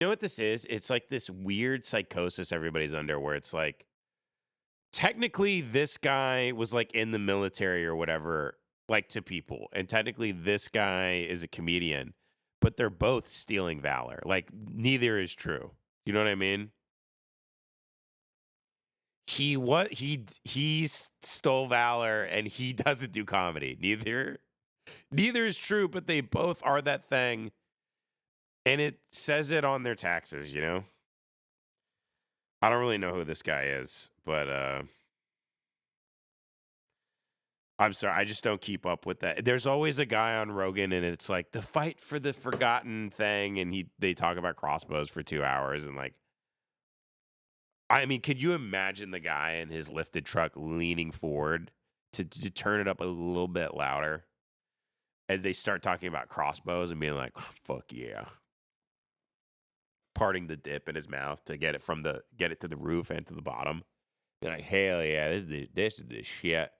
You know what this is? It's like this weird psychosis everybody's under where it's like, technically, this guy was like in the military or whatever, like to people. And technically, this guy is a comedian, but they're both stealing valor. Like, neither is true. You know what I mean? He stole valor and he doesn't do comedy. Neither is true, but they both are that thing. And it says it on their taxes, you know? I don't really know who this guy is, but I'm sorry, I just don't keep up with that. There's always a guy on Rogan, and it's like the fight for the forgotten thing, and they talk about crossbows for 2 hours, and like, I mean, could you imagine the guy in his lifted truck leaning forward to turn it up a little bit louder as they start talking about crossbows and being like, "Fuck yeah." Parting the dip in his mouth to get it to the roof and to the bottom. Be like, hell yeah, this is the shit.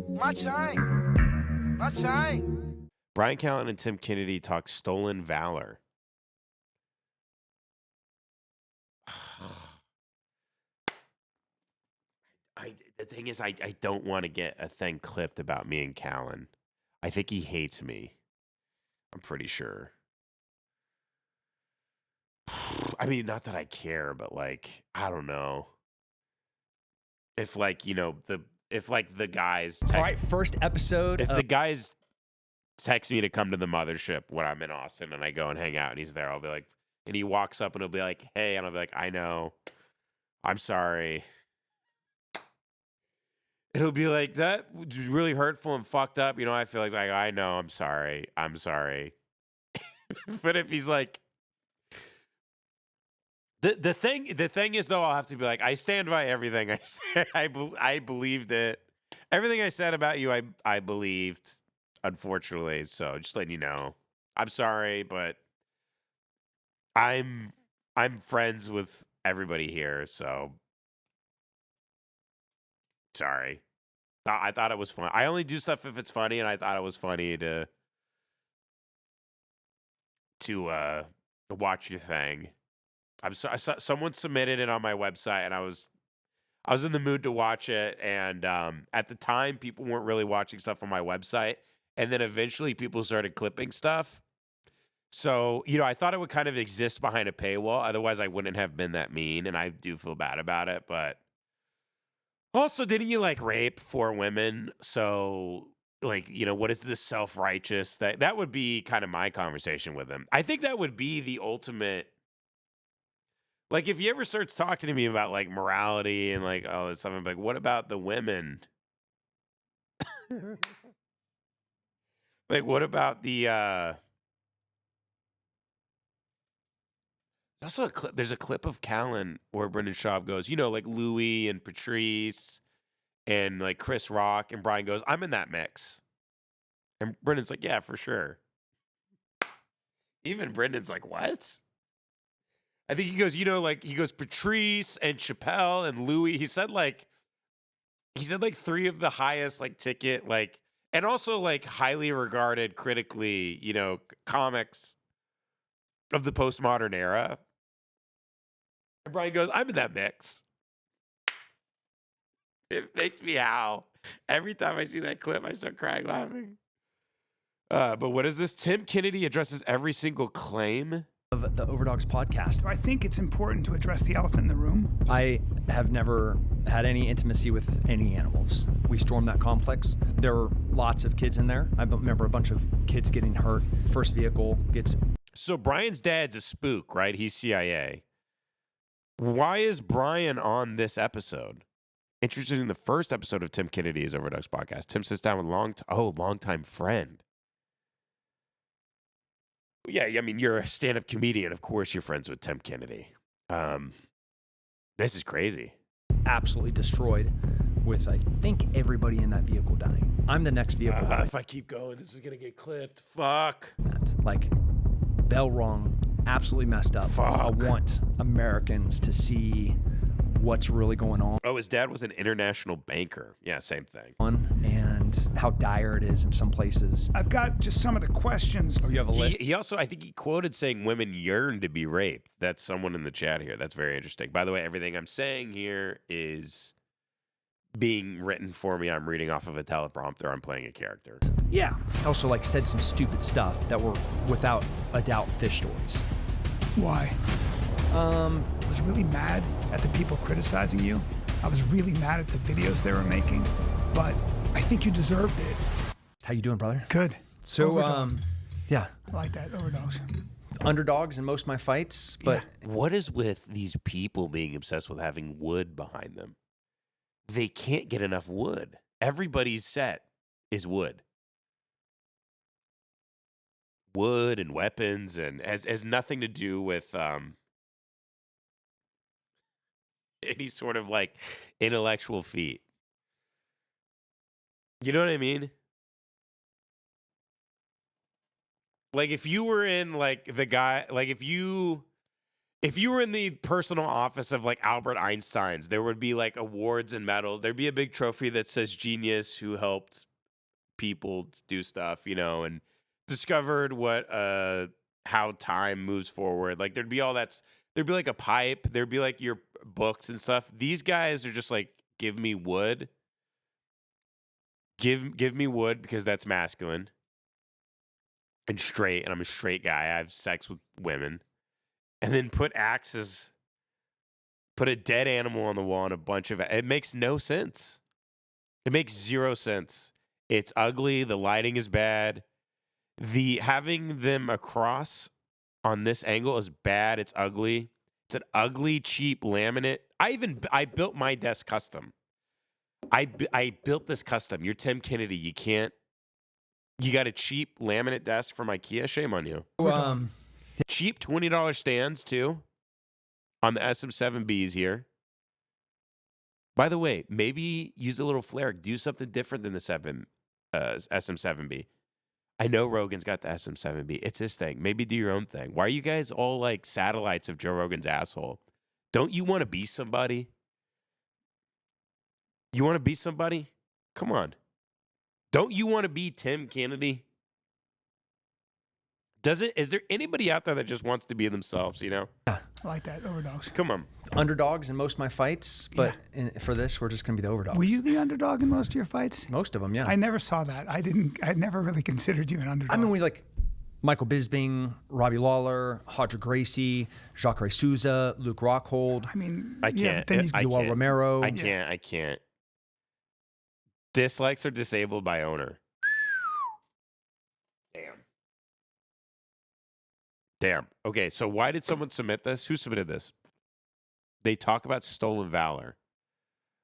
My time. Bryan Callen and Tim Kennedy talk stolen valor. The thing is, I don't want to get a thing clipped about me and Callen. I think he hates me. I'm pretty sure. I mean, not that I care, but like, I don't know. If like, you know, the guys All right, first episode. If the guys text me to come to the mothership when I'm in Austin and I go and hang out and he's there, I'll be like, and he walks up and he'll be like, "Hey," and I'll be like, "I know. I'm sorry." It'll be like, "That was really hurtful and fucked up." You know, I feel like, I know, I'm sorry. But if he's like, the thing is though, I'll have to be like, I stand by everything I said. I believed it. Everything I said about you, I believed. Unfortunately, so just letting you know, I'm sorry, but I'm friends with everybody here, so sorry. I thought it was fun. I only do stuff if it's funny, and I thought it was funny to watch your thing. I saw someone submitted it on my website, and I was in the mood to watch it, and at the time, people weren't really watching stuff on my website, and then eventually people started clipping stuff. So, you know, I thought it would kind of exist behind a paywall, otherwise I wouldn't have been that mean, and I do feel bad about it, but also, didn't you like rape 4 women? So, like, you know, what is this self-righteous? That would be kind of my conversation with him. I think that would be the ultimate. Like, if he ever starts talking to me about, like, morality and, like, oh, it's something like, what about the women? Like, what about the, also a clip, there's a clip of Callen where Brendan Schaub goes, you know, like, Louis and Patrice and, like, Chris Rock, and Brian goes, I'm in that mix. And Brendan's like, yeah, for sure. Even Brendan's like, what? I think he goes, you know, like, he goes Patrice and Chappelle and Louis. He said like 3 of the highest like ticket, like, and also like highly regarded critically, you know, comics of the postmodern era. And Brian goes, I'm in that mix. It makes me howl. Every time I see that clip, I start crying laughing. But what is this? Tim Kennedy addresses every single claim of the Overdogs podcast. I think it's important to address the elephant in the room. I have never had any intimacy with any animals. We stormed that complex. There were lots of kids in there. I remember a bunch of kids getting hurt. First vehicle gets... So Brian's dad's a spook, right? He's CIA. Why is Bryan on this episode? Introducing the first episode of Tim Kennedy's Overdogs podcast. Tim sits down with longtime friend. Yeah, I mean, you're a stand-up comedian. Of course you're friends with Tim Kennedy. This is crazy. Absolutely destroyed with, I think, everybody in that vehicle dying. I'm the next vehicle. If I keep going, this is going to get clipped. Fuck. Like, bell rung, absolutely messed up. Fuck. I want Americans to see what's really going on. Oh, his dad was an international banker. Yeah, same thing. And and how dire it is in some places. I've got just some of the questions. Oh, you have a list? He also, I think he quoted saying women yearn to be raped. That's someone in the chat here. That's very interesting. By the way, everything I'm saying here is being written for me. I'm reading off of a teleprompter. I'm playing a character. Yeah. Also, like, said some stupid stuff that were, without a doubt, fish stories. Why? I was really mad at the people criticizing you. I was really mad at the videos they were making, but I think you deserved it. How you doing, brother? Good. So, Overdog. yeah, I like that, overdogs. underdogs in most of my fights, but What is with these people being obsessed with having wood behind them? They can't get enough wood. Everybody's set is wood. Wood and weapons, and has nothing to do with any sort of like intellectual feat. You know what I mean? Like if you were in like the guy, like if you were in the personal office of like Albert Einstein's, there would be like awards and medals. There'd be a big trophy that says genius who helped people do stuff, you know, and discovered what how time moves forward. Like there'd be all that. There'd be like a pipe. There'd be like your books and stuff. These guys are just like, give me wood. Give me wood because that's masculine and straight, and I'm a straight guy. I have sex with women. And then put axes, put a dead animal on the wall and a bunch of it makes no sense. It makes zero sense. It's ugly. The lighting is bad. The having them across on this angle is bad. It's ugly. It's an ugly, cheap laminate. I built my desk custom. I built this custom. You're Tim Kennedy. You got a cheap laminate desk from IKEA? Shame on you. Cheap $20 stands too on the SM7Bs here. By the way, maybe use a little flair. Do something different than the SM7B. I know Rogan's got the SM7B. It's his thing. Maybe do your own thing. Why are you guys all like satellites of Joe Rogan's asshole? Don't you want to be somebody? You want to be somebody? Come on. Don't you want to be Tim Kennedy? Is there anybody out there that just wants to be themselves, you know? I like that, overdogs. Come on. underdogs in most of my fights, but for this, we're just going to be the overdogs. Were you the underdog in most of your fights? Most of them, yeah. I never saw that. I never really considered you an underdog. I mean, we like Michael Bisping, Robbie Lawler, Hodger Gracie, Jacare Souza, Luke Rockhold. I mean, I can't. But then you, Yoel Romero. I can't. Dislikes are disabled by owner. Damn. Okay, so why did someone submit this? Who submitted this? They talk about stolen valor.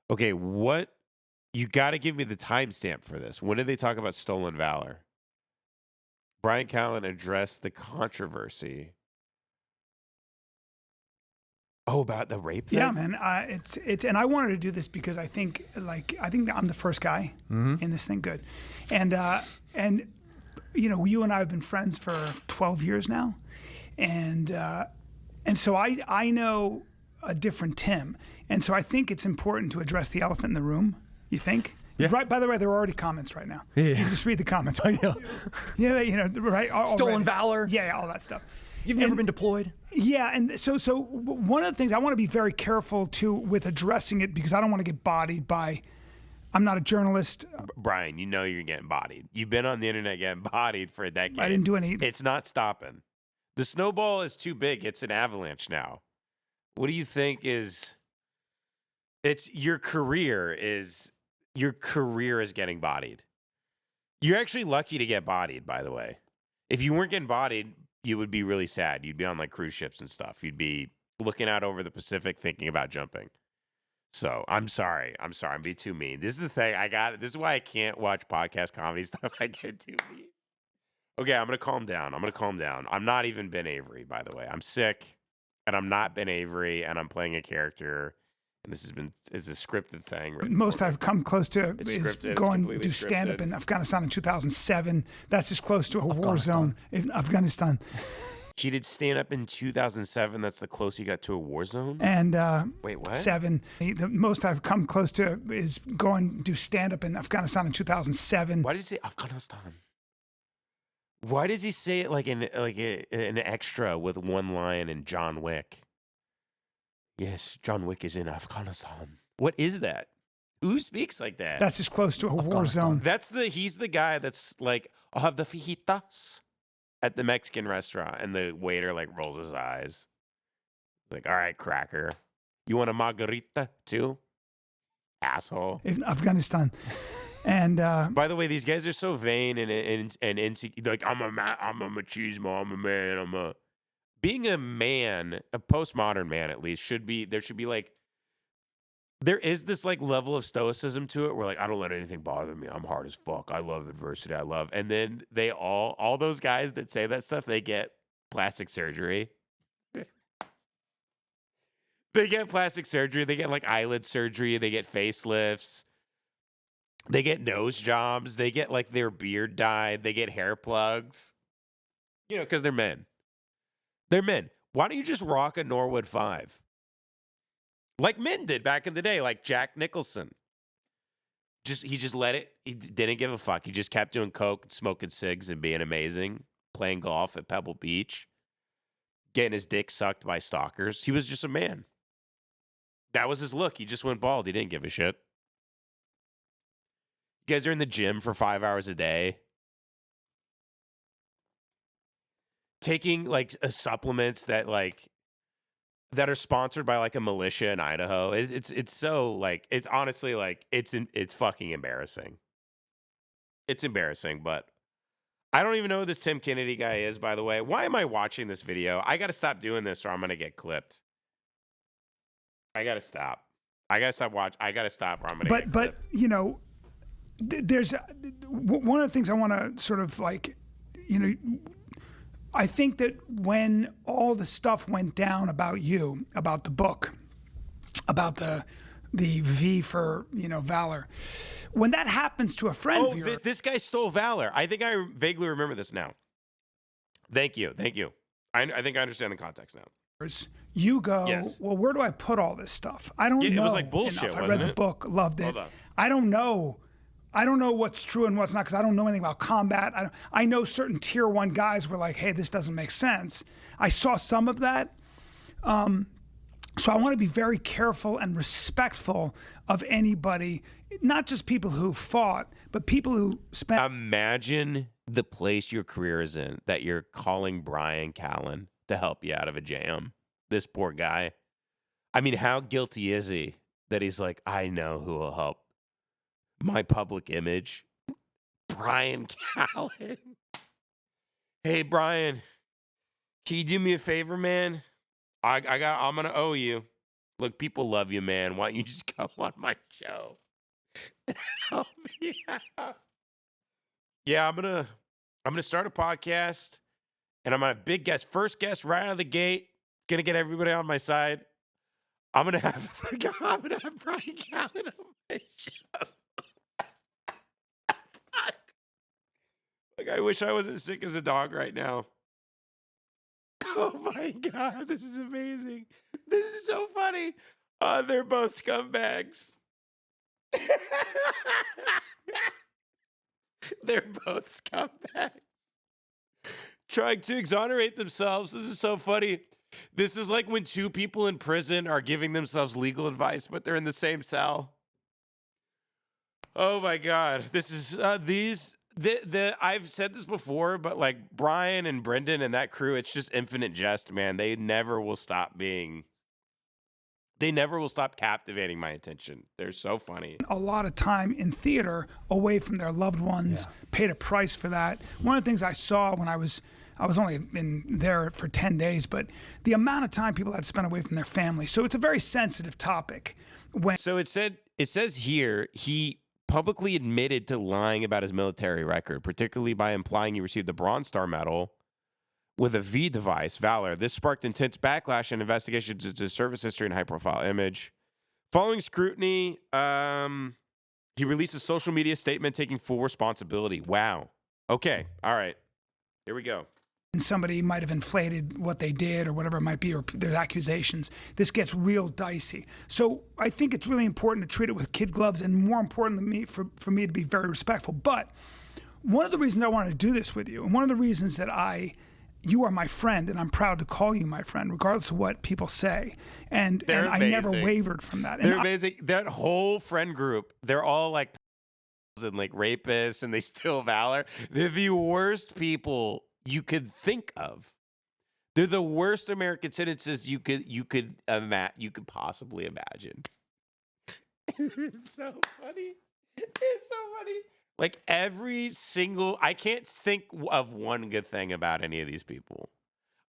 Okay, what? You got to give me the timestamp for this. When did they talk about stolen valor? Bryan Callen addressed the controversy. Oh, about the rape thing? Yeah, man. It's and I wanted to do this because I think that I'm the first guy in this thing. Good, and you know, you and I have been friends for 12 years now, and so I know a different Tim, and so I think it's important to address the elephant in the room. You think? Yeah. Right. By the way, there are already comments right now. Yeah. You can just read the comments. I know. Yeah, you know, right. Stolen already. valor. Yeah, all that stuff. You've never been deployed? Yeah, and so one of the things I want to be very careful too with addressing it because I don't want to get bodied by. I'm not a journalist. Bryan, you know you're getting bodied. You've been on the internet getting bodied for a decade. I didn't do any. It's not stopping. The snowball is too big. It's an avalanche now. What do you think is? It's your career is getting bodied. You're actually lucky to get bodied, by the way. If you weren't getting bodied, you would be really sad. You'd be on like cruise ships and stuff. You'd be looking out over the Pacific thinking about jumping. So I'm sorry. I'm being too mean. This is the thing. This is why I can't watch podcast comedy stuff. I get too mean. Okay, I'm going to calm down. I'm not even Ben Avery, by the way. I'm sick, and I'm not Ben Avery, and I'm playing a character. And this is a scripted thing. Most I've come close to is going to do scripted. stand-up in Afghanistan in 2007. That's as close to a war zone in Afghanistan. He did stand up in 2007. That's the closest he got to a war zone. And Wait, what? 7. The most I've come close to is going to do stand up in Afghanistan in 2007. Why does he say Afghanistan? Why does he say it like an extra with one line in John Wick? Yes, John Wick is in Afghanistan. What is that? Who speaks like that? That's as close to a war zone. He's the guy that's like, I'll have the fajitas at the Mexican restaurant, and the waiter like rolls his eyes. Like, all right, cracker. You want a margarita too? Asshole. In Afghanistan. And by the way, these guys are so vain and insecure. Like, I'm a machismo. I'm a man. Being a man, a postmodern man at least, there should be like, there is this like level of stoicism to it where like, I don't let anything bother me. I'm hard as fuck. I love adversity. And then they all those guys that say that stuff, they get plastic surgery. They get plastic surgery. They get like eyelid surgery. They get facelifts. They get nose jobs. They get like their beard dyed. They get hair plugs. You know, because they're men. They're men. Why don't you just rock a Norwood 5? Like men did back in the day, like Jack Nicholson. He just let it. He didn't give a fuck. He just kept doing coke and smoking cigs and being amazing, playing golf at Pebble Beach, getting his dick sucked by stalkers. He was just a man. That was his look. He just went bald. He didn't give a shit. You guys are in the gym for 5 hours a day, taking like supplements that are sponsored by like a militia in Idaho. It's so like, it's honestly like, it's fucking embarrassing. It's embarrassing, but I don't even know who this Tim Kennedy guy is, by the way. Why am I watching this video? I got to stop doing this or I'm going to get clipped. I got to stop. I got to stop watching. I got to stop or I'm going to get clipped. But, you know, there's one of the things I want to sort of like, you know, I think that when all the stuff went down about you, about the book, about the V for, you know, Valor, when that happens to a friend of yours. This guy stole Valor. I think I vaguely remember this now. Thank you. I think I understand the context now. You go, yes. Well, where do I put all this stuff? I don't know. It was like bullshit, enough. wasn't I read the book, loved it. Hold on. I don't know what's true and what's not because I don't know anything about combat. I know certain tier 1 guys were like, hey, this doesn't make sense. I saw some of that. So I want to be very careful and respectful of anybody, not just people who fought, but people who spent. Imagine the place your career is in that you're calling Bryan Callen to help you out of a jam. This poor guy. I mean, how guilty is he that he's like, I know who will help my public image? Bryan Callen. Hey, Bryan, can you do me a favor, man? I'm gonna owe you. Look, people love you, man. Why don't you just come on my show and help me out? Yeah, I'm gonna start a podcast, and I'm gonna have big guest, first guest right out of the gate. Gonna get everybody on my side. I'm gonna have Bryan Callen on my show. Like, I wish I wasn't sick as a dog right now. Oh my God, this is amazing. This is so funny. They're both scumbags. They're both scumbags. Trying to exonerate themselves. This is so funny. This is like when two people in prison are giving themselves legal advice, but they're in the same cell. Oh my God. This is I've said this before, but like Bryan and Brendan and that crew, it's just infinite jest, man. They never will stop captivating my attention. They're so funny. A lot of time in theater away from their loved ones, paid a price for that. One of the things I saw when I was only in there for 10 days, but the amount of time people had spent away from their family. So it's a very sensitive topic. So it says here, he publicly admitted to lying about his military record, particularly by implying he received the Bronze Star Medal with a V device, Valor. This sparked intense backlash and investigations into service history and high-profile image. Following scrutiny, he released a social media statement taking full responsibility. Wow. Okay. All right. Here we go. and somebody might have inflated what they did or whatever it might be, or there's accusations, this gets real dicey. So I think it's really important to treat it with kid gloves, and more importantly for me to be very respectful. But one of the reasons I wanted to do this with you, and one of the reasons that you are my friend, and I'm proud to call you my friend, regardless of what people say. And I never wavered from that. They're amazing. That whole friend group, they're all like and like rapists, and they steal Valor. They're the worst people you could think of. They're the worst American citizens you could possibly imagine. It's so funny. It's so funny. Like every single, I can't think of one good thing about any of these people.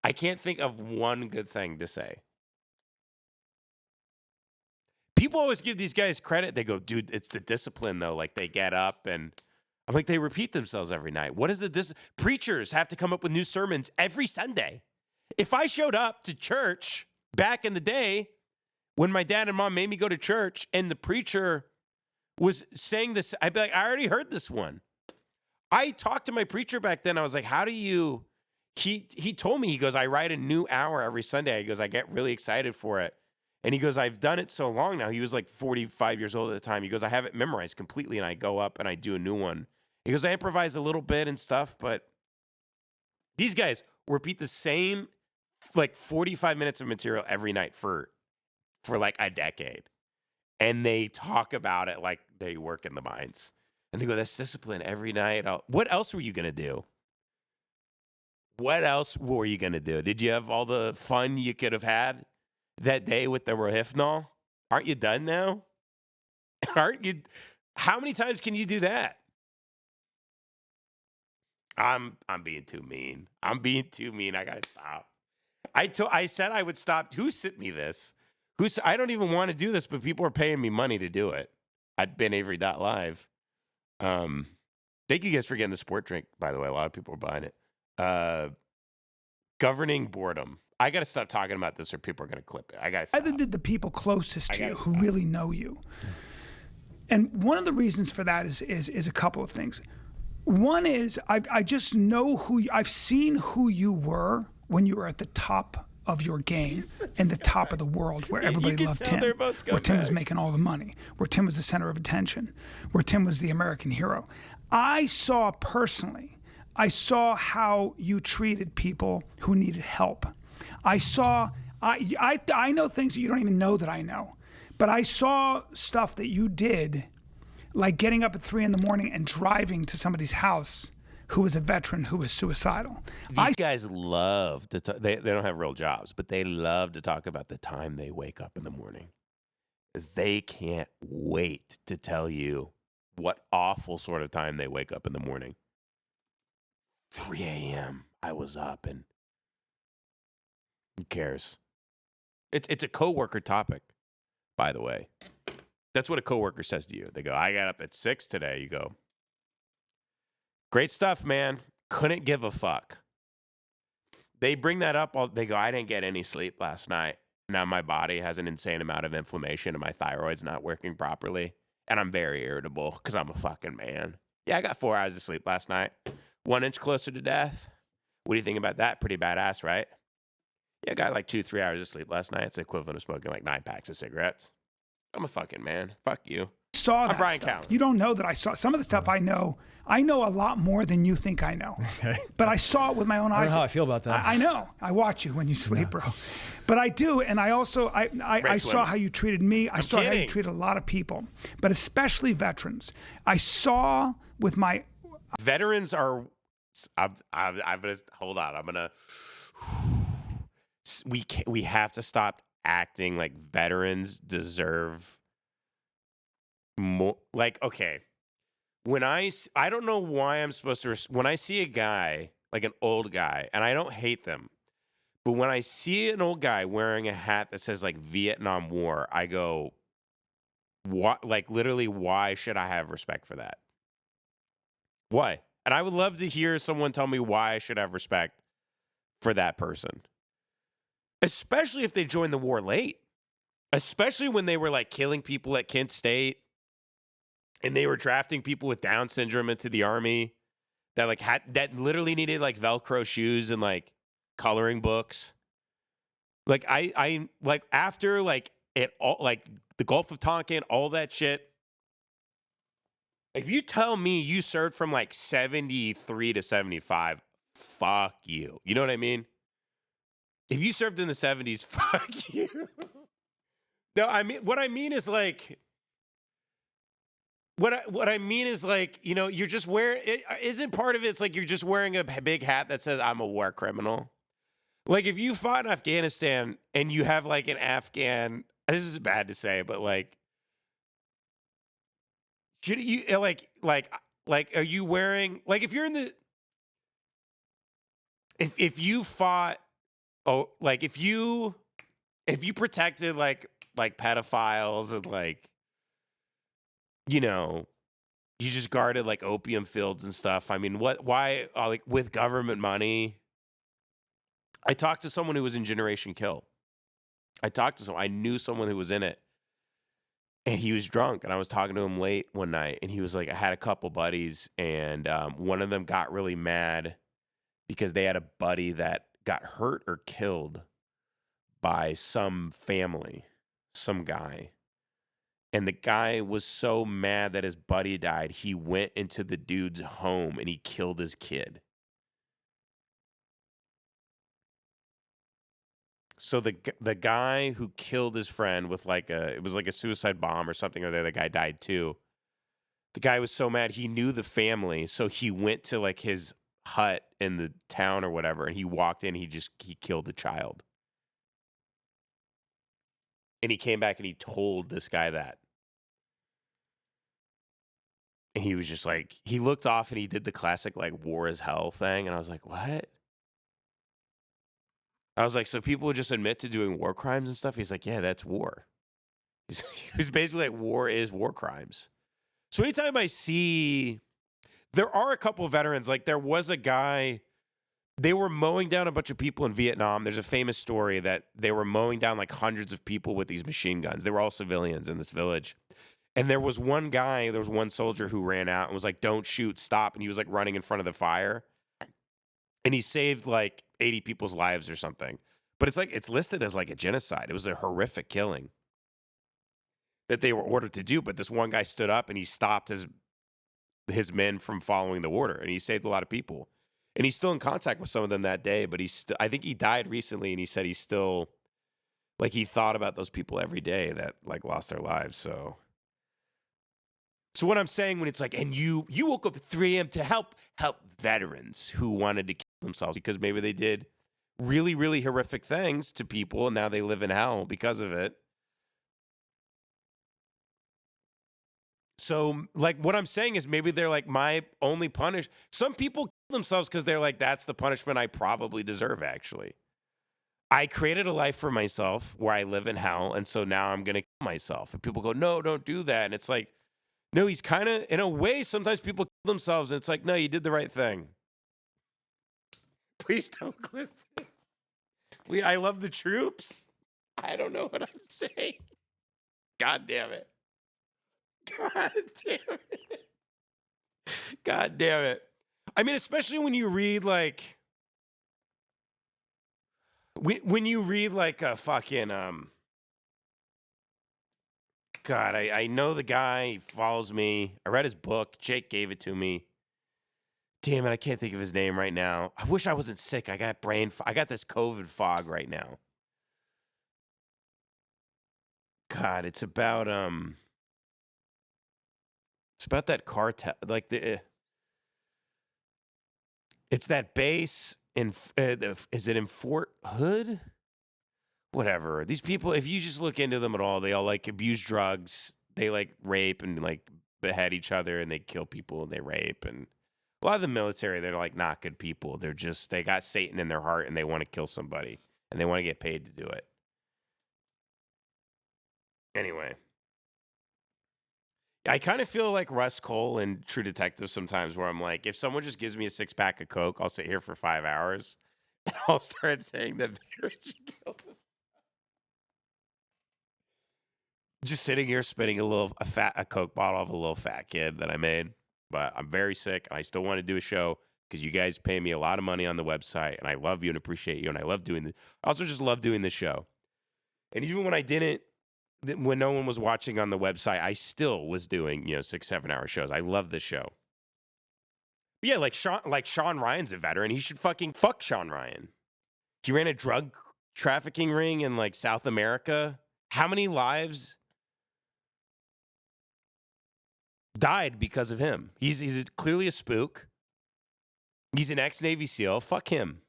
I can't think of one good thing to say. People always give these guys credit. They go, dude, it's the discipline though. Like they get up and I'm like, they repeat themselves every night. What is the preachers have to come up with new sermons every Sunday. If I showed up to church back in the day when my dad and mom made me go to church and the preacher was saying this, I'd be like, I already heard this one. I talked to my preacher back then. I was like, how do you, he told me, he goes, I write a new hour every Sunday. He goes, I get really excited for it. And he goes, I've done it so long now. He was like 45 years old at the time. He goes, I have it memorized completely, and I go up and I do a new one. He goes, I improvise a little bit and stuff, but these guys repeat the same like 45 minutes of material every night for like a decade. And they talk about it like they work in the mines. And they go, that's discipline every night. What else were you going to do? What else were you going to do? Did you have all the fun you could have had that day with the Rohypnol? Aren't you done now? Aren't you? How many times can you do that? I'm being too mean. I'm being too mean. I gotta stop. I said I would stop. Who sent me this? I don't even want to do this, but people are paying me money to do it. At BenAvery.live. Thank you guys for getting the sport drink, by the way. A lot of people are buying it. Governing boredom. I got to stop talking about this or people are going to clip it. I got to stop. Either did the people closest to you who really know you. And one of the reasons for that is a couple of things. One is I just know I've seen who you were when you were at the top of your game and the top of the world, where everybody loved Tim, where Tim was making all the money, where Tim was the center of attention, where Tim was the American hero. I saw how you treated people who needed help. I know things that you don't even know that I know, but I saw stuff that you did, like getting up at 3 a.m. and driving to somebody's house who was a veteran who was suicidal. These guys love to they don't have real jobs, but they love to talk about the time they wake up in the morning. They can't wait to tell you what awful sort of time they wake up in the morning. 3 a.m. I was up, and who cares? It's a coworker topic, by the way. That's what a coworker says to you. They go, I got up at 6 today. You go, great stuff, man. Couldn't give a fuck. They bring that up. They go, I didn't get any sleep last night. Now my body has an insane amount of inflammation and my thyroid's not working properly. And I'm very irritable because I'm a fucking man. Yeah, I got 4 hours of sleep last night. 1 inch closer to death. What do you think about that? Pretty badass, right? Yeah, I got like 2-3 hours of sleep last night. It's the equivalent of smoking like 9 packs of cigarettes. I'm a fucking man. Fuck you. I'm Bryan Callen. You don't know that I saw some of the stuff I know. I know a lot more than you think I know. Okay. But I saw it with my own eyes. I don't know how I feel about that. I know. I watch you when you sleep, bro. But I do, and I also I saw how you treated me. I saw how you treated a lot of people, but especially veterans. I saw with my veterans are. I'm gonna hold on. I'm gonna. We have to stop acting like veterans deserve more. Like, okay, when I don't know why I'm supposed to. When I see a guy, like an old guy, and I don't hate them, but when I see an old guy wearing a hat that says like Vietnam War, I go, what? Like literally, why should I have respect for that? Why? And I would love to hear someone tell me why I should have respect for that person. Especially if they joined the war late. Especially when they were like killing people at Kent State and they were drafting people with Down syndrome into the army. that like had that literally needed like Velcro shoes and like coloring books. Like I like after like it all like the Gulf of Tonkin, all that shit. If you tell me you served from like 73 to 75, fuck you. You know what I mean? If you served in the 70s, fuck you. No, I mean what I mean is like what I mean is like, you know, you're just wearing isn't part of it's like you're just wearing a big hat that says I'm a war criminal. Like if you fought in Afghanistan and you have like an Afghan, this is bad to say, but like should you like are you wearing like if you're in the if you fought like if you protected like pedophiles and like you know you just guarded like opium fields and stuff. I mean, why like with government money? I talked to someone who was in Generation Kill. I knew someone who was in it. And he was drunk, and I was talking to him late one night, and he was like, I had a couple buddies, and one of them got really mad because they had a buddy that got hurt or killed by some family, some guy. And the guy was so mad that his buddy died, he went into the dude's home and he killed his kid. So the guy who killed his friend with it was like a suicide bomb or something, or the guy died too. The guy was so mad, he knew the family, so he went to like his hut in the town or whatever, and he walked in, he killed the child. And he came back and he told this guy that. And he was just like, he looked off and he did the classic like war is hell thing. And I was like, what? I was like, so people would just admit to doing war crimes and stuff? He's like, yeah, that's war. He was basically like, war is war crimes. So anytime I see, there are a couple of veterans, like there was a guy, they were mowing down a bunch of people in Vietnam. There's a famous story that they were mowing down like hundreds of people with these machine guns. They were all civilians in this village. And there was one soldier who ran out and was like, don't shoot, stop. And he was like running in front of the fire. And he saved like 80 people's lives or something. But it's like, it's listed as like a genocide. It was a horrific killing that they were ordered to do. But this one guy stood up and he stopped his men from following the order. And he saved a lot of people. And he's still in contact with some of them that day. But I think he died recently. And he said he's still, like he thought about those people every day that like lost their lives. So what I'm saying when it's like, and you woke up at 3 a.m. to help veterans who wanted to kill themselves because maybe they did really, really horrific things to people and now they live in hell because of it. So like what I'm saying is maybe they're like my only punish. Some people kill themselves because they're like, that's the punishment I probably deserve actually. I created a life for myself where I live in hell, and so now I'm going to kill myself. And people go, no, don't do that. And it's like, no, he's kind of, in a way, sometimes people kill themselves, and it's like, no, you did the right thing. Please don't clip this. I love the troops. I don't know what I'm saying. God damn it. God damn it. God damn it. I mean, especially when you read, like, when you read, like, a fucking, God, I know the guy. He follows me. I read his book. Jake gave it to me. Damn it, I can't think of his name right now. I wish I wasn't sick. I got this COVID fog right now. God, it's about that cartel, like it's that base in is it in Fort Hood? Whatever. These people, if you just look into them at all, they all like abuse drugs. They like rape and like behead each other and they kill people and they rape. And a lot of the military, they're like not good people. They got Satan in their heart and they want to kill somebody and they want to get paid to do it. Anyway. I kind of feel like Russ Cole in True Detective sometimes where I'm like, if someone just gives me a 6-pack of Coke, I'll sit here for 5 hours and I'll start saying that veterans should kill them. Just sitting here spitting a Coke bottle of a little fat kid that I made. but I'm very sick, and I still want to do a show because you guys pay me a lot of money on the website, and I love you and appreciate you, and I love doing this. I also just love doing this show. And even when I didn't, when no one was watching on the website, I still was doing 6-7 hour shows. I love this show. But yeah, like Sean Ryan's a veteran. He should fucking fuck Sean Ryan. He ran a drug trafficking ring in like South America. How many lives died because of him? He's clearly a spook. He's an ex-Navy SEAL. Fuck him.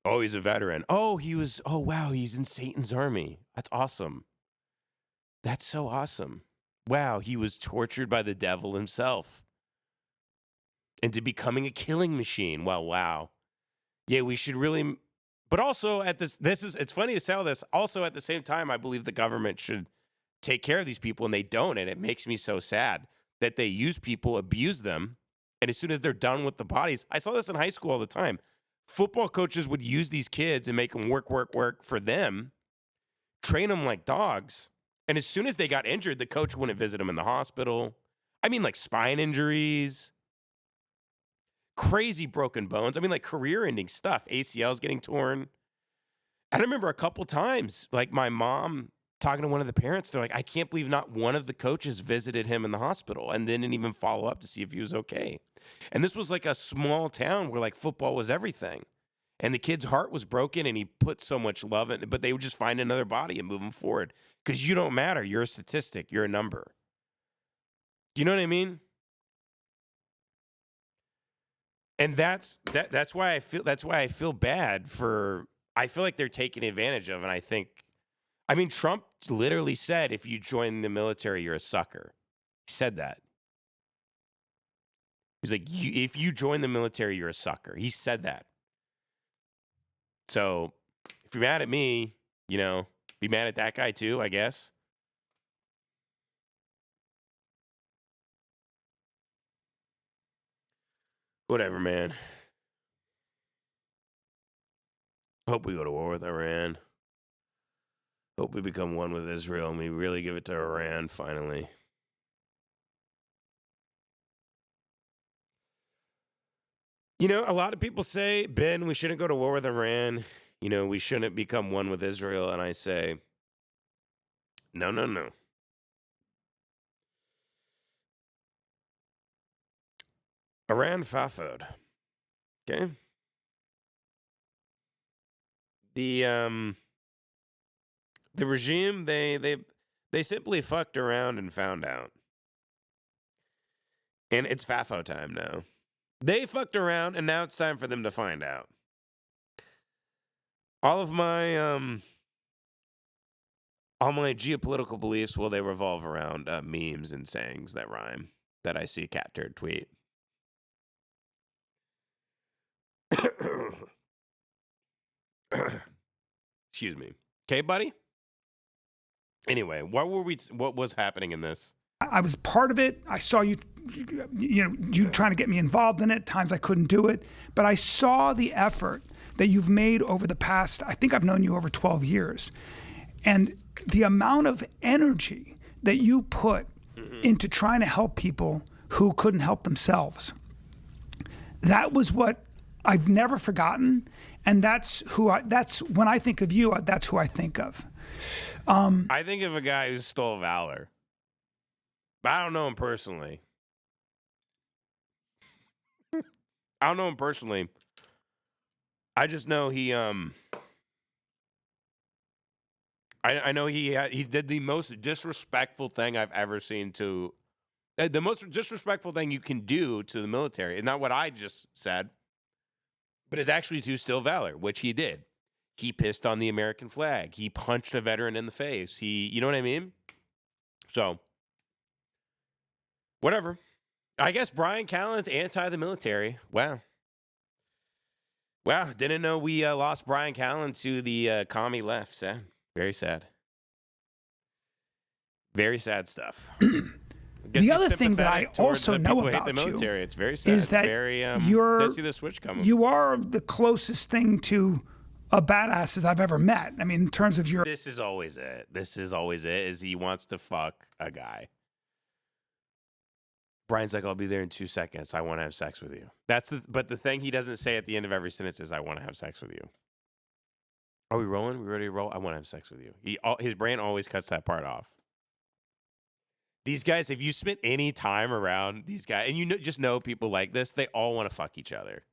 Oh, he's a veteran. Oh, wow, he's in Satan's army. That's awesome. That's so awesome. Wow, he was tortured by the devil himself into becoming a killing machine. Well, wow. Yeah, we should really, but also it's funny to say all this. Also, at the same time, I believe the government should take care of these people, and they don't. And it makes me so sad that they use people, abuse them. And as soon as they're done with the bodies, I saw this in high school all the time. Football coaches would use these kids and make them work for them, train them like dogs. And as soon as they got injured, the coach wouldn't visit them in the hospital. I mean, like spine injuries, crazy broken bones. I mean, like career-ending stuff. ACLs getting torn. And I remember a couple times, like my mom talking to one of the parents, they're like, I can't believe not one of the coaches visited him in the hospital and didn't even follow up to see if he was okay. And this was like a small town where like football was everything. And the kid's heart was broken, and he put so much love in it, but they would just find another body and move him forward. Because you don't matter. You're a statistic. You're a number. You know what I mean? And that's why I feel bad for, I feel like they're taking advantage of, and I mean, Trump literally said, if you join the military, you're a sucker. He said that. He's like, if you join the military, you're a sucker. He said that. So if you're mad at me, be mad at that guy too, I guess. Whatever, man. Hope we go to war with Iran. Hope we become one with Israel and we really give it to Iran finally. A lot of people say, Ben, we shouldn't go to war with Iran. We shouldn't become one with Israel. And I say, no. Iran fafoed. Okay? The regime, they simply fucked around and found out. And it's fafo time now. They fucked around, and now it's time for them to find out. All my geopolitical beliefs, they revolve around memes and sayings that rhyme that I see Cat Turd tweet. Excuse me. Okay, buddy? Anyway, what was happening in this? I was part of it. I saw you trying to get me involved in it. Times I couldn't do it. But I saw the effort that you've made over the past, I think I've known you over 12 years. And the amount of energy that you put into trying to help people who couldn't help themselves. That was what I've never forgotten. And that's when I think of you, that's who I think of. I think of a guy who stole Valor. But I don't know him personally. I just know he I know he did the most disrespectful thing I've ever seen to the most disrespectful thing you can do to the military. It's not what I just said, but it's actually to steal Valor, which he did. He pissed on the American flag. He punched a veteran in the face. You know what I mean? So, whatever. I guess Bryan Callen's anti the military. Wow. Didn't know we lost Bryan Callen to the commie left. Sad. Very sad. Very sad stuff. The other thing that I also know people about hate the military. It's very sad. is that it's very, you're I see the switch coming. You are the closest thing to of badasses I've ever met. I mean, in terms of your This is always it. This is always it, is he wants to fuck a guy. Brian's like, I'll be there in 2 seconds. I want to have sex with you. But the thing he doesn't say at the end of every sentence is, I want to have sex with you. Are we rolling? We ready to roll? I want to have sex with you. His brain always cuts that part off. These guys, if you spent any time around these guys, and just know people like this, they all want to fuck each other.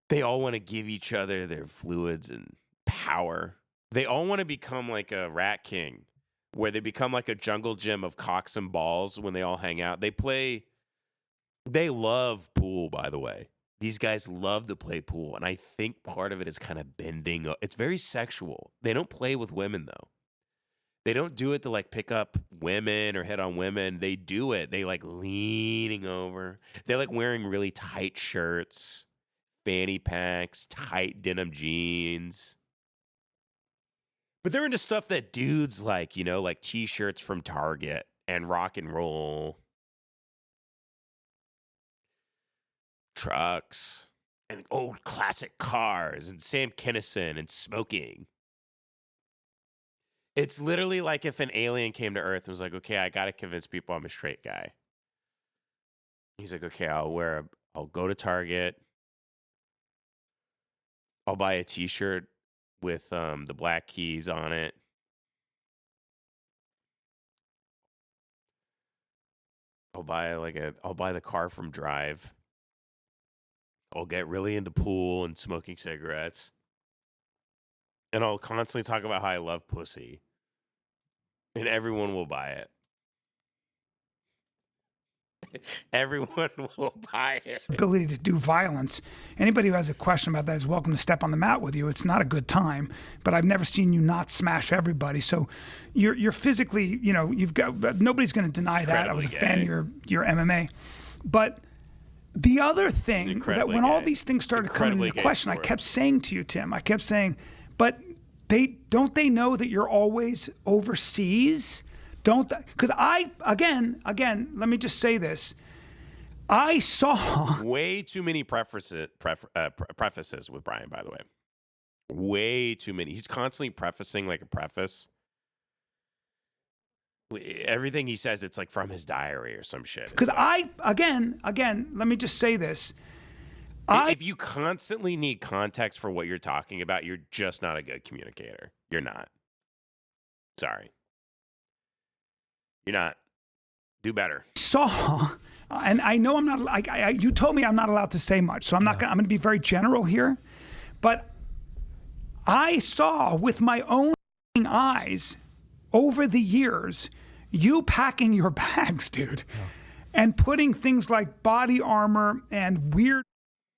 They all want to give each other their fluids and power. They all want to become like a rat king, where they become like a jungle gym of cocks and balls when they all hang out. They love pool, by the way. These guys love to play pool, and I think part of it is kind of bending. It's very sexual. They don't play with women, though. They don't do it to like pick up women or hit on women. They do it. They like leaning over. They like wearing really tight shirts, fanny packs, tight denim jeans. But they're into stuff that dudes like, like t-shirts from Target and rock and roll. Trucks and old classic cars and Sam Kinison and smoking. It's literally like if an alien came to Earth and was like, okay, I got to convince people I'm a straight guy. He's like, okay, I'll go to Target. I'll buy a t-shirt with the Black Keys on it. I'll buy the car from Drive. I'll get really into pool and smoking cigarettes. And I'll constantly talk about how I love pussy. And everyone will buy it. Everyone will buy it. ability to do violence. Anybody who has a question about that is welcome to step on the mat with you. It's not a good time, but I've never seen you not smash everybody. So you're physically, you've got, nobody's going to deny that. I was a fan of your MMA. But the other thing that when all these things started coming into question, I kept saying to you, Tim, but don't they know that you're always overseas? Because again, let me just say this. I saw way too many prefaces with Bryan, by the way. Way too many. He's constantly prefacing like a preface. Everything he says, it's like from his diary or some shit. Because again, let me just say this. If you constantly need context for what you're talking about, you're just not a good communicator. You're not. Sorry. You're not. Do better. And I know I'm not. You told me I'm not allowed to say much, so I'm not. I'm going to be very general here. But I saw with my own eyes over the years you packing your bags, dude, and putting things like body armor and weird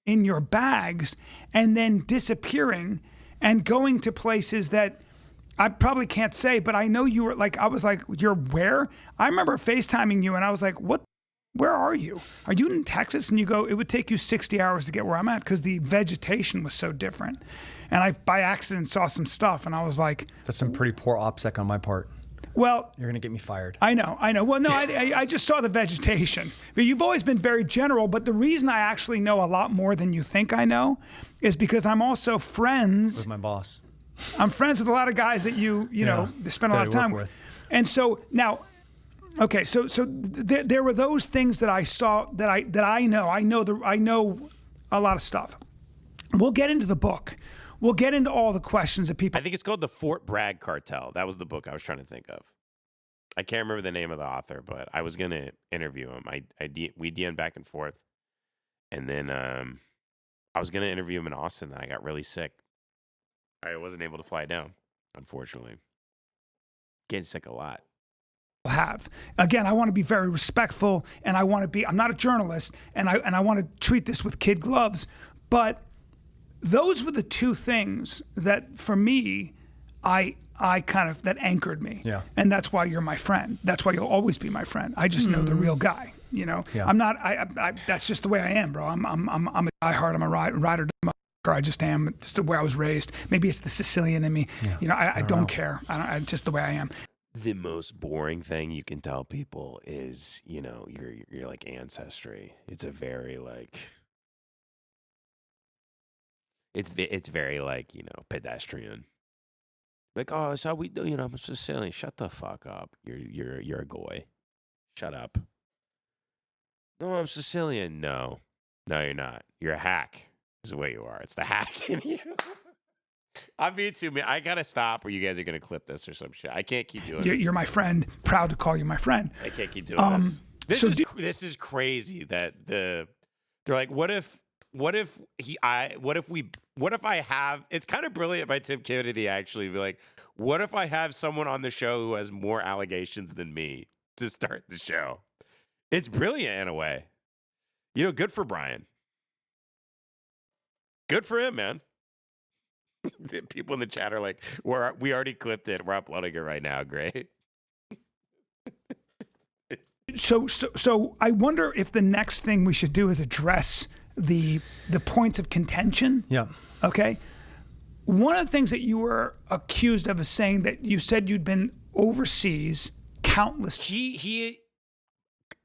in your bags, and then disappearing and going to places that I probably can't say, but I know you were like, I was like, you're where? I remember FaceTiming you and I was like, where are you? Are you in Texas? And you go, it would take you 60 hours to get where I'm at because the vegetation was so different. And I, by accident, saw some stuff and I was like. That's some pretty poor OPSEC on my part. Well, you're going to get me fired. I know. Well, no, I just saw the vegetation. But you've always been very general. But the reason I actually know a lot more than you think I know is because I'm also friends with my boss. I'm friends with a lot of guys that you know, they spend a lot of time with. And so now, okay, so there were those things that I saw that I know. I know a lot of stuff. We'll get into the book. We'll get into all the questions that people. I think it's called the Fort Bragg Cartel. That was the book I was trying to think of. I can't remember the name of the author, but I was gonna interview him. We DM'd back and forth, and then I was gonna interview him in Austin, and I got really sick. I wasn't able to fly down, unfortunately. Getting sick a lot. Have. Again, I want to be very respectful, and I'm not a journalist, and I want to treat this with kid gloves, but those were the two things that, for me, I kind of, that anchored me. Yeah. And that's why you're my friend. That's why you'll always be my friend. I just know the real guy, Yeah. I'm not, that's just the way I am, bro. I'm a diehard, I'm a rider, I just am. It's the way I was raised. Maybe it's the Sicilian in me. Yeah. I don't care. It's just the way I am. The most boring thing you can tell people is, your like ancestry. It's a very like It's very like, pedestrian. Like, oh, it's how we do. I'm Sicilian. Shut the fuck up. You're a goy. Shut up. No, I'm Sicilian. No, you're not. You're a hack. Is what you are. It's the hack in you. I'm being too man. I gotta stop, or you guys are gonna clip this or some shit. I can't keep doing this. You're my friend. Proud to call you my friend. I can't keep doing this. This is crazy that they're like, what if I have, it's kind of brilliant by Tim Kennedy actually, be like, what if I have someone on the show who has more allegations than me to start the show? It's brilliant in a way. Good for Bryan. Good for him, man. The people in the chat are like, we already clipped it. We're uploading it right now. Great. So I wonder if the next thing we should do is address the points of contention. Yeah. Okay. One of the things that you were accused of is saying that you said you'd been overseas countless.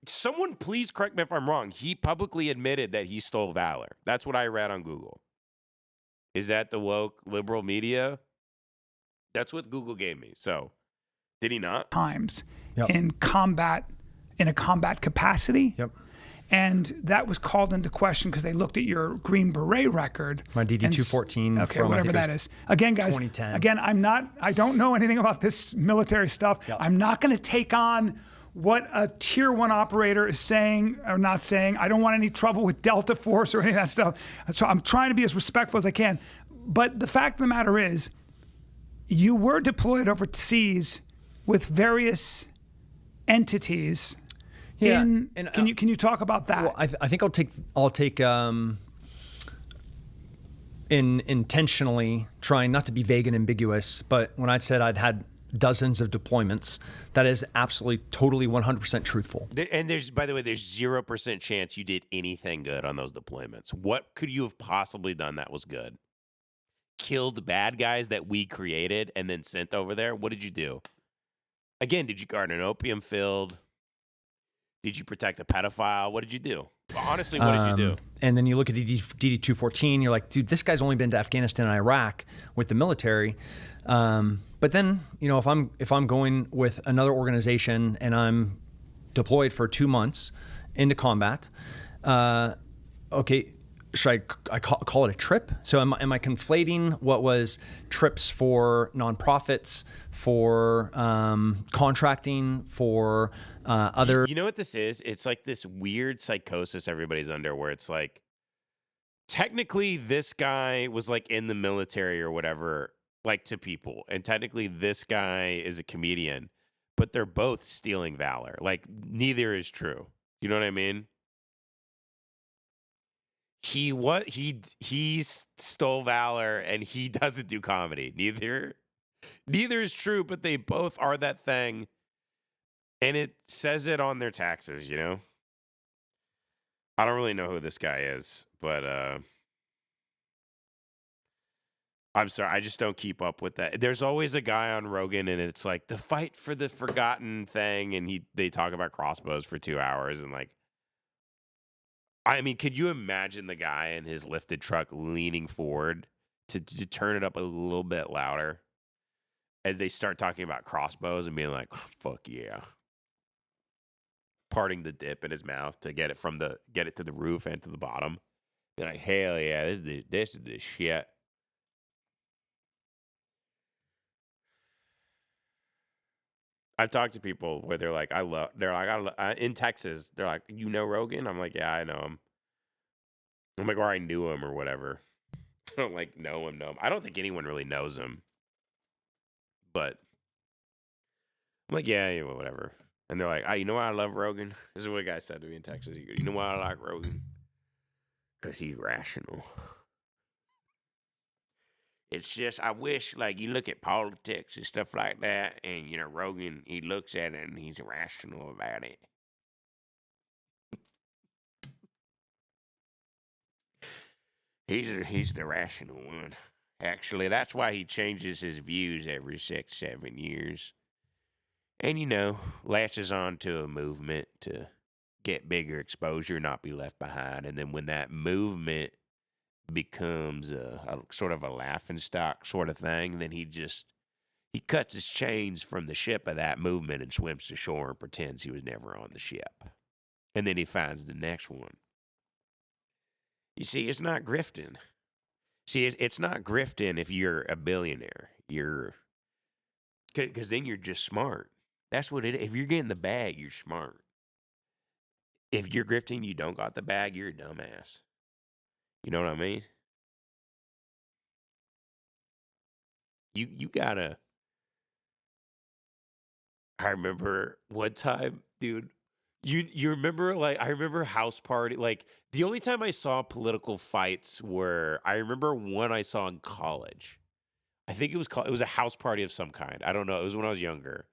Someone please correct me if I'm wrong. He publicly admitted that he stole Valor. That's what I read on Google. Is that the woke liberal media? That's what Google gave me. So, did he not? Times Yep. in a combat capacity. Yep. And that was called into question because they looked at your Green Beret record. My DD-214 Okay, from, whatever that is. Again, guys, 2010. again, I don't know anything about this military stuff. Yep. I'm not going to take on what a tier 1 operator is saying or not saying. I don't want any trouble with Delta Force or any of that stuff. So I'm trying to be as respectful as I can. But the fact of the matter is, you were deployed overseas with various entities. Yeah, Can you talk about that? Well, I think I'll take in intentionally trying not to be vague and ambiguous, but when I said I'd had dozens of deployments, that is absolutely totally 100% truthful. And by the way, there's 0% chance you did anything good on those deployments. What could you have possibly done that was good? Killed bad guys that we created and then sent over there? What did you do? Again, did you guard an opium field? Did you protect a pedophile? What did you do? Honestly, what did you do? And then you look at DD-214, you're like, dude, this guy's only been to Afghanistan and Iraq with the military. But then, if I'm going with another organization and I'm deployed for 2 months into combat, okay, should I call it a trip? So am I conflating what was trips for nonprofits, for contracting, for other? You know what this is? It's like this weird psychosis everybody's under where it's like, technically this guy was like in the military or whatever, like to people. And technically this guy is a comedian, but they're both stealing Valor. Like neither is true. You know what I mean? He stole Valor and he doesn't do comedy. Neither is true, but they both are that thing. And it says it on their taxes, I don't really know who this guy is, but I'm sorry, I just don't keep up with that. There's always a guy on Rogan and it's like the fight for the forgotten thing, and they talk about crossbows for 2 hours and like, I mean, could you imagine the guy in his lifted truck leaning forward to turn it up a little bit louder as they start talking about crossbows and being like, fuck yeah. Parting the dip in his mouth to get it to the roof and to the bottom. Be like, hell yeah, this is the shit. I've talked to people where they're like, in Texas, they're like, Rogan? I'm like, yeah, I know him. I'm like, or I knew him or whatever. I don't like know him. I don't think anyone really knows him. But I'm like, yeah, whatever. And they're like, you know why I love Rogan? This is what a guy said to me in Texas. He goes, you know why I like Rogan? Because he's rational. It's just, I wish, like, you look at politics and stuff like that, and, Rogan, he looks at it and he's rational about it. He's the rational one. Actually, that's why he changes his views every 6-7 years. And, latches on to a movement to get bigger exposure, not be left behind. And then when that movement becomes a sort of a laughingstock sort of thing, then he cuts his chains from the ship of that movement and swims to shore and pretends he was never on the ship. And then he finds the next one. You see, it's not grifting. See, it's not grifting if you're a billionaire. Because then you're just smart. That's what it is. If you're getting the bag, you're smart. If you're grifting, you don't got the bag, you're a dumbass. You know what I mean? You gotta. I remember one time, dude. You remember, like, I remember house party. Like, the only time I saw political fights were, I remember one I saw in college. I think it was a house party of some kind. I don't know. It was when I was younger.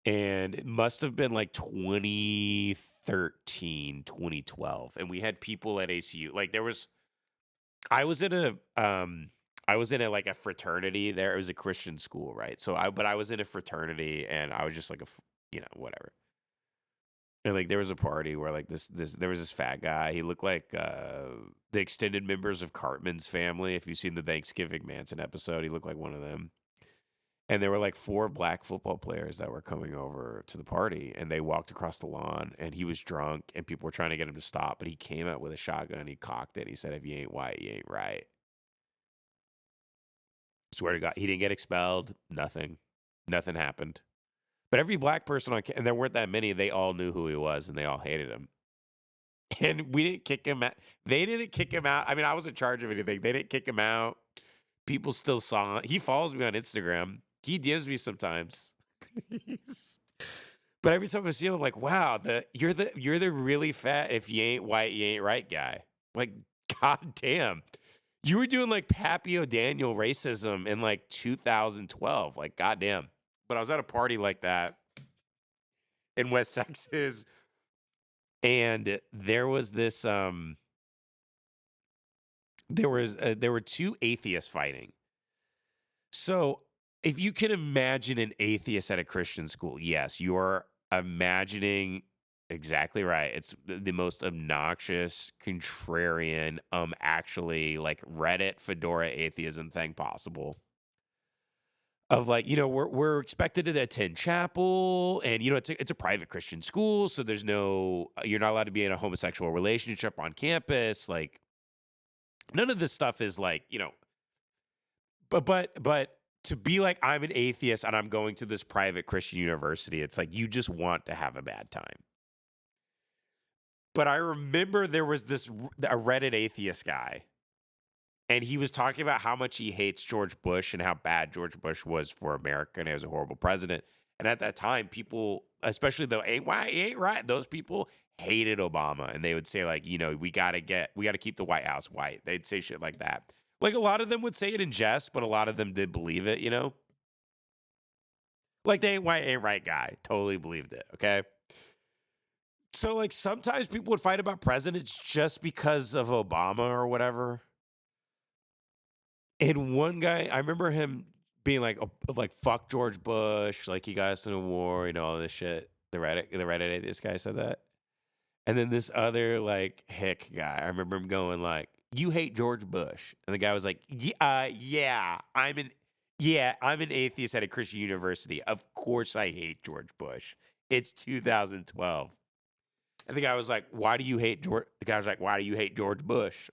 And it must have been like 2013, 2012. And we had people at ACU. Like, I was in a like a fraternity there. It was a Christian school, right? But I was in a fraternity and I was just like whatever. And like there was a party where like there was this fat guy. He looked like the extended members of Cartman's family. If you've seen the Thanksgiving Manson episode, he looked like one of them. And there were like 4 black football players that were coming over to the party, and they walked across the lawn, and he was drunk, and people were trying to get him to stop, but he came out with a shotgun, he cocked it, and he said, "If you ain't white, you ain't right." Swear to God, he didn't get expelled. Nothing happened. But every black person and there weren't that many, they all knew who he was, and they all hated him. And we didn't kick him out. They didn't kick him out. I mean, I wasn't in charge of anything. They didn't kick him out. People still saw him. He follows me on Instagram. He DMs me sometimes. But every time I see him, I'm like, wow, you're the really fat, if you ain't white, you ain't right guy. Like, god damn. You were doing like Pappy O'Daniel racism in like 2012. Like, goddamn. But I was at a party like that in West Texas, and there was this there were 2 atheists fighting. So if you can imagine an atheist at a Christian school, yes, you are imagining exactly right. It's the most obnoxious, contrarian, actually like Reddit fedora atheism thing possible. Of like, we're expected to attend chapel, and it's a private Christian school, so there's you're not allowed to be in a homosexual relationship on campus. Like, none of this stuff is like, but to be like, I'm an atheist and I'm going to this private Christian university, it's like you just want to have a bad time. But I remember there was a Reddit atheist guy, and he was talking about how much he hates George Bush and how bad George Bush was for America, and he was a horrible president. And at that time, people, especially though ain't right, those people hated Obama, and they would say like, we gotta keep the White House white. They'd say shit like that. Like, a lot of them would say it in jest, but a lot of them did believe it, Like, the ain't white, ain't right guy totally believed it, okay? So, like, sometimes people would fight about presidents just because of Obama or whatever. And one guy, I remember him being like, fuck George Bush, like, he got us in a war, all this shit. The Reddit atheist guy said that. And then this other, like, hick guy, I remember him going like, "You hate George Bush." And the guy was like, "Yeah, I'm an atheist at a Christian university. Of course I hate George Bush. It's 2012. And the guy was like, "Why do you hate George?" The guy was like, "Why do you hate George Bush?"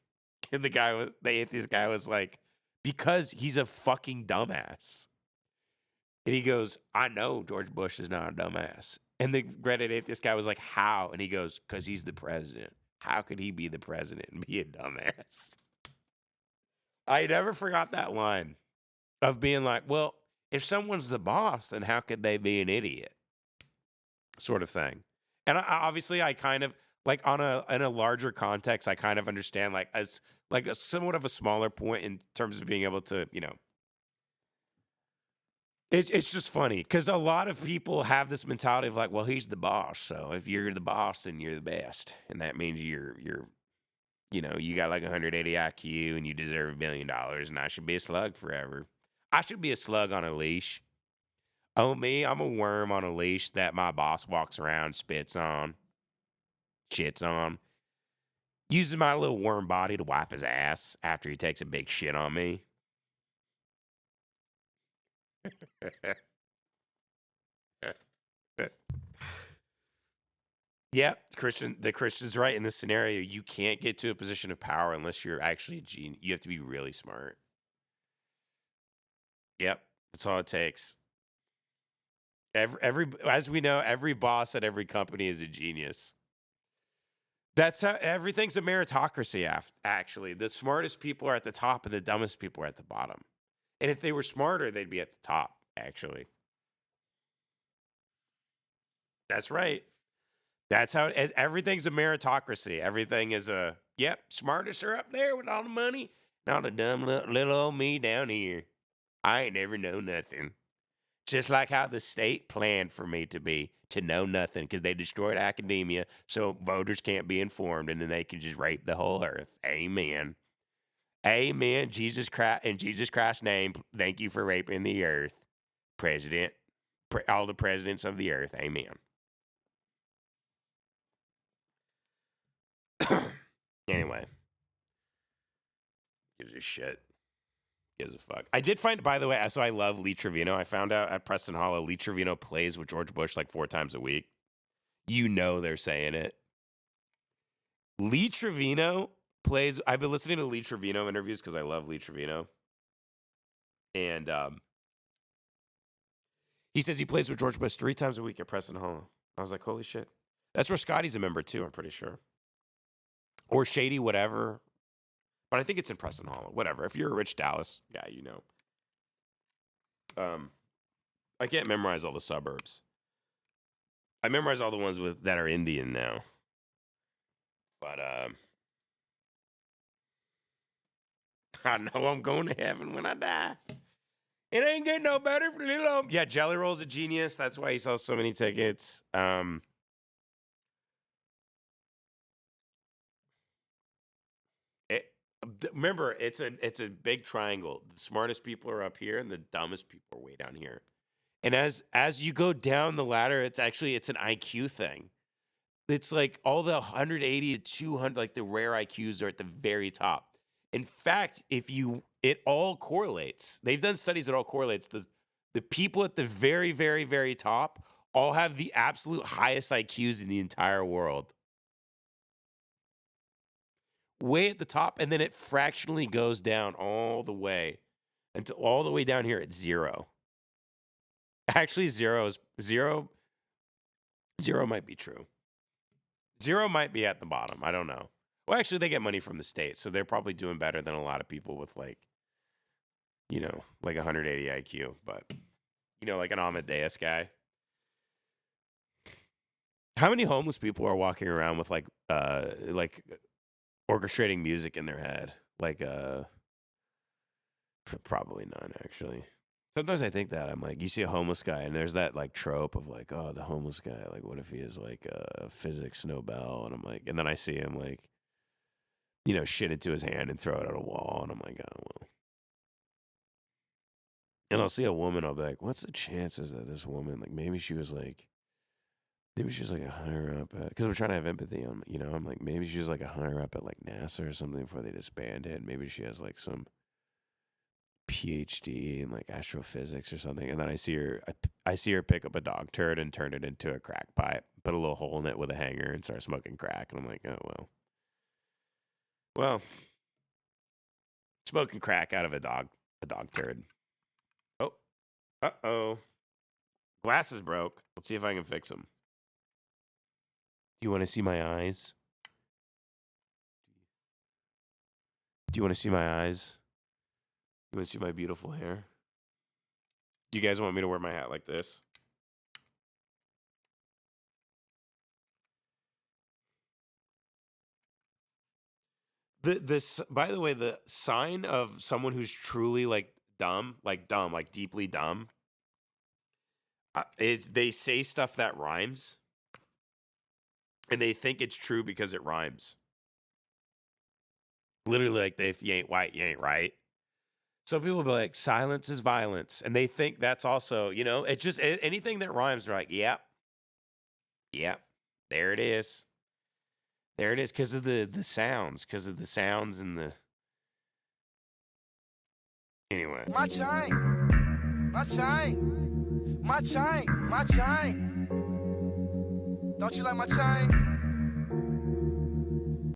And the atheist guy was like, "Because he's a fucking dumbass." And he goes, "I know George Bush is not a dumbass." And the Reddit atheist guy was like, "How?" And he goes, "Because he's the president. How could he be the president and be a dumbass?" I never forgot that line of being like, well, if someone's the boss, then how could they be an idiot? Sort of thing. And obviously I kind of like in a larger context, I kind of understand like as like a somewhat of a smaller point in terms of being able to, it's just funny because a lot of people have this mentality of like, well, he's the boss. So if you're the boss, then you're the best. And that means you're you got like 180 IQ and you deserve $1 billion, and I should be a slug forever. I should be a slug on a leash. Oh, me, I'm a worm on a leash that my boss walks around, spits on, shits on. Using my little warm body to wipe his ass after he takes a big shit on me. Yeah, the Christian's right in this scenario. You can't get to a position of power unless you're actually a genius. You have to be really smart. Yep, that's all it takes. As we know, every boss at every company is a genius. That's how everything's a meritocracy. Actually, the smartest people are at the top, and the dumbest people are at the bottom. And if they were smarter, they'd be at the top. Actually, that's right. That's how everything's a meritocracy. Everything is a yep. Smartest are up there with all the money. Not a dumb little old me down here. I ain't never know nothing. Just like how the state planned for me to know nothing because they destroyed academia so voters can't be informed and then they can just rape the whole earth. Amen. Amen. Jesus Christ, in Jesus Christ's name, thank you for raping the earth. President, all the presidents of the earth. Amen. Anyway, gives a shit. Gives a fuck. I did find, by the way, so I love Lee Trevino. I found out at Preston Hollow, Lee Trevino plays with George Bush like 4 times a week. You know they're saying it. Lee Trevino plays. I've been listening to Lee Trevino interviews because I love Lee Trevino. And he says he plays with George Bush 3 times a week at Preston Hollow. I was like, holy shit. That's where Scotty's a member too, I'm pretty sure. Or Shady, whatever. But I think it's in Preston Hollow. Whatever. If you're a rich Dallas guy, you know. I can't memorize all the suburbs. I memorize all the ones that are Indian now. But I know I'm going to heaven when I die. It ain't getting no better for little old. Yeah, Jelly Roll's a genius. That's why he sells so many tickets. Remember, it's a big triangle. The smartest people are up here, and the dumbest people are way down here. And as you go down the ladder, it's an IQ thing. It's like all the 180 to 200, like the rare IQs are at the very top. In fact, it all correlates. They've done studies that all correlates. The people at the very, very, very top all have the absolute highest IQs in the entire world. Way at the top, and then it fractionally goes down all the way until all the way down here at 0. Actually, zero might be true. 0 might be at the bottom. I don't know. Well, actually, they get money from the state, so they're probably doing better than a lot of people with like 180 IQ. But like an Amadeus guy. How many homeless people are walking around with like orchestrating music in their head? Probably none, actually. Sometimes I think that I'm like, you see a homeless guy, and there's that like trope of like, oh, the homeless guy. Like, what if he is like a physics Nobel? And I'm like, and then I see him like, shit into his hand and throw it at a wall, and I'm like, oh well. And I'll see a woman, I'll be like, what's the chances that this woman, like, maybe she was like a higher up at, because we're trying to have empathy on, I'm like, maybe she was like a higher up at like NASA or something before they disbanded. Maybe she has like some PhD in like astrophysics or something. And then I see her pick up a dog turd and turn it into a crack pipe, put a little hole in it with a hanger and start smoking crack. And I'm like, oh, well, smoking crack out of a dog turd. Oh, uh-oh. Glass is broke. Let's see if I can fix them. Do you want to see my eyes? Do you want to see my eyes? You want to see my beautiful hair? You guys want me to wear my hat like this? This, by the way, the sign of someone who's truly like deeply dumb, is they say stuff that rhymes, and they think it's true because it rhymes. Literally, like, if you ain't white, you ain't right. So people will be like, silence is violence. And they think that's also, it's just anything that rhymes, they're like, yep, there it is. There it is, because of the sounds, and the. Anyway. My chain. My chain. My chain. My chain. Don't you like my chain?